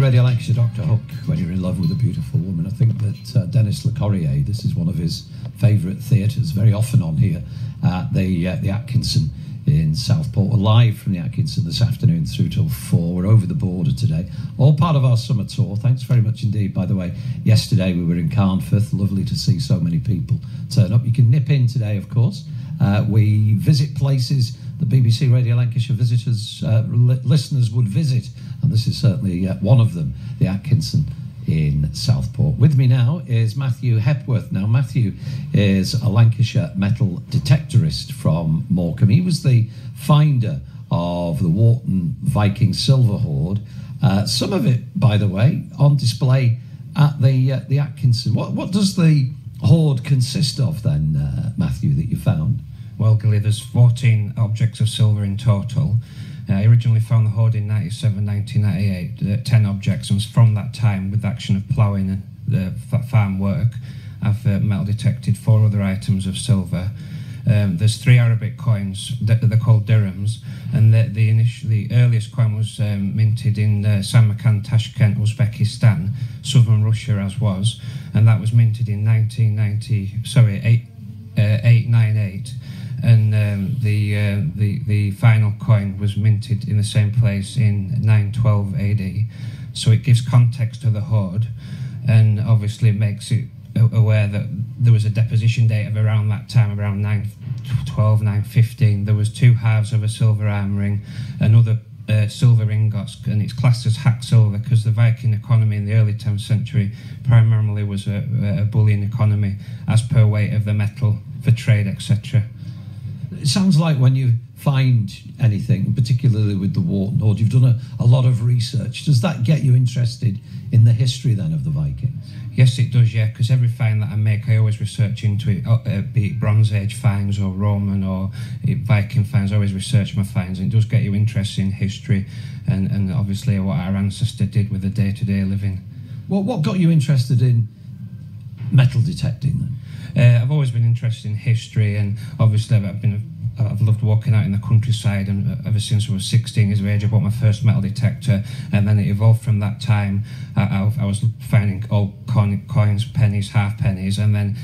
Radio Lancashire, Dr. Hook, when you're in love with a beautiful woman. I think that Dennis Le Corrier, this is one of his favourite theatres, very often on here at the Atkinson in Southport. We're live from the Atkinson this afternoon through till 4. We're over the border today, all part of our summer tour. Thanks very much indeed, by the way. Yesterday we were in Carnforth, lovely to see so many people turn up. You can nip in today, of course. We visit places the BBC Radio Lancashire visitors, listeners would visit, and this is certainly one of them, the Atkinson in Southport. With me now is Matthew Hepworth. Now, Matthew is a Lancashire metal detectorist from Morecambe. He was the finder of the Warton Viking silver hoard. Some of it, by the way, on display at the Atkinson. What does the hoard consist of then, Matthew, that you found? Well, Gilly, there's 14 objects of silver in total. I originally found the hoard in 1998, 10 objects, and from that time, with the action of ploughing and the farm work, I've metal detected 4 other items of silver. There's 3 Arabic coins, they're called dirhams, and the earliest coin was minted in Samarkand, Tashkent, Uzbekistan, southern Russia as was, and that was minted in 898. And the final coin was minted in the same place in 912 AD. So it gives context to the hoard, and obviously makes it aware that there was a deposition date of around that time, around 912, 915. There was 2 halves of a silver arm ring, and other silver ingots, and it's classed as hack silver because the Viking economy in the early 10th century primarily was a bullion economy as per weight of the metal for trade, etc. It sounds like when you find anything, particularly with the Warton Hoard, you've done a lot of research. Does that get you interested in the history then of the Vikings? Yes, it does, yeah, because every find that I make, I always research into it, be it Bronze Age finds or Roman or Viking finds. I always research my finds, and it does get you interested in history and obviously what our ancestors did with the day-to-day living. Well, what got you interested in metal detecting then? I've always been interested in history, and obviously I've loved walking out in the countryside, and ever since I was 16 years of age I bought my first metal detector, and then it evolved from that time. I was finding old coins, pennies, half pennies, and then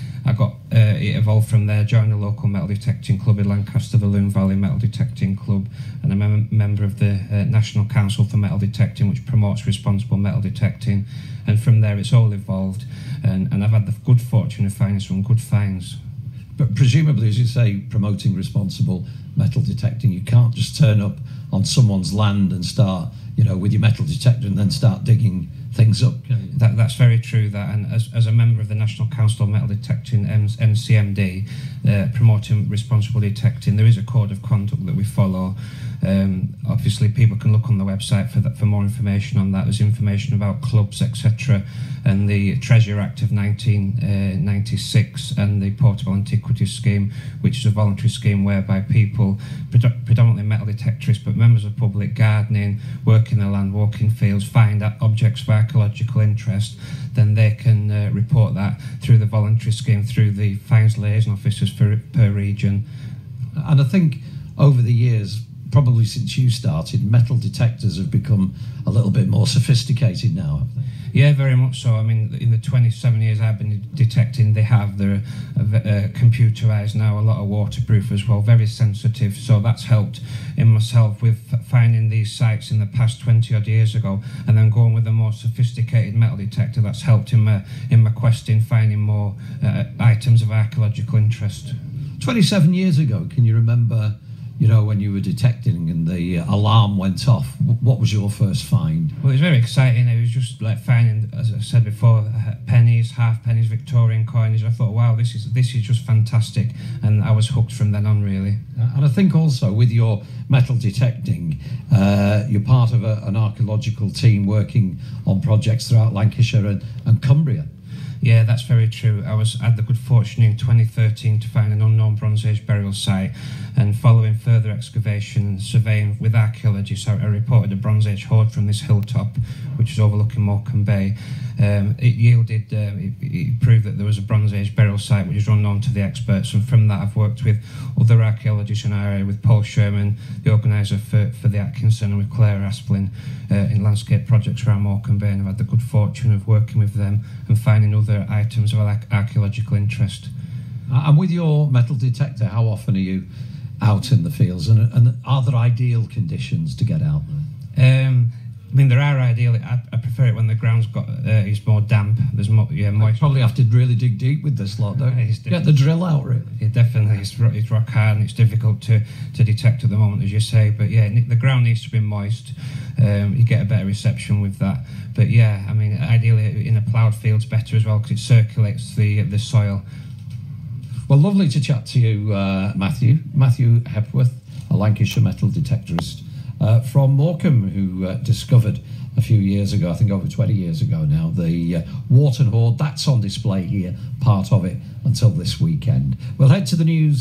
it evolved from there. Joined a local metal detecting club in Lancaster, the Loon Valley Metal Detecting Club, and I'm a member of the National Council for Metal Detecting, which promotes responsible metal detecting, and from there it's all evolved, and I've had the good fortune of finding some good finds. But presumably, as you say, promoting responsible metal detecting, you can't just turn up on someone's land and start, with your metal detector and then start digging things up. That's very true, that, and as a member of the National Council of Metal Detecting, NCMD, promoting responsible detecting, there is a code of conduct that we follow. Obviously people can look on the website for more information on that. There's information about clubs, etc., and the Treasure Act of 1996 and the Portable Antiquities Scheme, which is a voluntary scheme whereby people, predominantly metal detectorists, but members of public, gardening, working the land, walking fields, find objects of archaeological interest, then they can report that through the voluntary scheme through the fines liaison officers per region. And I think over the years, probably since you started, metal detectors have become a little bit more sophisticated now, have they? Yeah, very much so. I mean, in the 27 years I've been detecting, they're computerised now, a lot of waterproof as well, very sensitive, so that's helped in myself with finding these sites in the past 20 odd years ago, and then going with a more sophisticated metal detector. That's helped in my quest in finding more items of archaeological interest. 27 years ago, can you remember, when you were detecting and the alarm went off, what was your first find? Well, it was very exciting. It was just like finding, as I said before, pennies, half pennies, Victorian coins. I thought, wow, this is just fantastic, and I was hooked from then on, really. And I think also with your metal detecting, you're part of an archaeological team working on projects throughout Lancashire and Cumbria. Yeah, that's very true. I had the good fortune in 2013 to find an unknown Bronze Age burial site, and following further excavation and surveying with archaeologists, I reported a Bronze Age hoard from this hilltop, which is overlooking Morecambe Bay. It yielded, it proved that there was a Bronze Age burial site which is unknown to the experts, and from that I've worked with other archaeologists in our area, with Paul Sherman, the organiser for the Atkinson, and with Claire Asplin in landscape projects around Morecambe Bay, and I've had the good fortune of working with them and finding other items of archaeological interest. And with your metal detector, how often are you out in the fields, and are there ideal conditions to get out there? I mean, there are ideal. I prefer it when the ground's is more damp. There's more, moisture. You probably have to really dig deep with this lot, don't you? Get the drill out, really. Yeah, definitely. It's rock hard and it's difficult to detect at the moment, as you say. But yeah, the ground needs to be moist. You get a better reception with that. But yeah, I mean, ideally in a ploughed field's better as well, because it circulates the soil. Well, lovely to chat to you, Matthew. Matthew Hepworth, a Lancashire metal detectorist from Morecambe, who discovered a few years ago, I think over 20 years ago now, the Warton Hoard. That's on display here, part of it, until this weekend. We'll head to the news.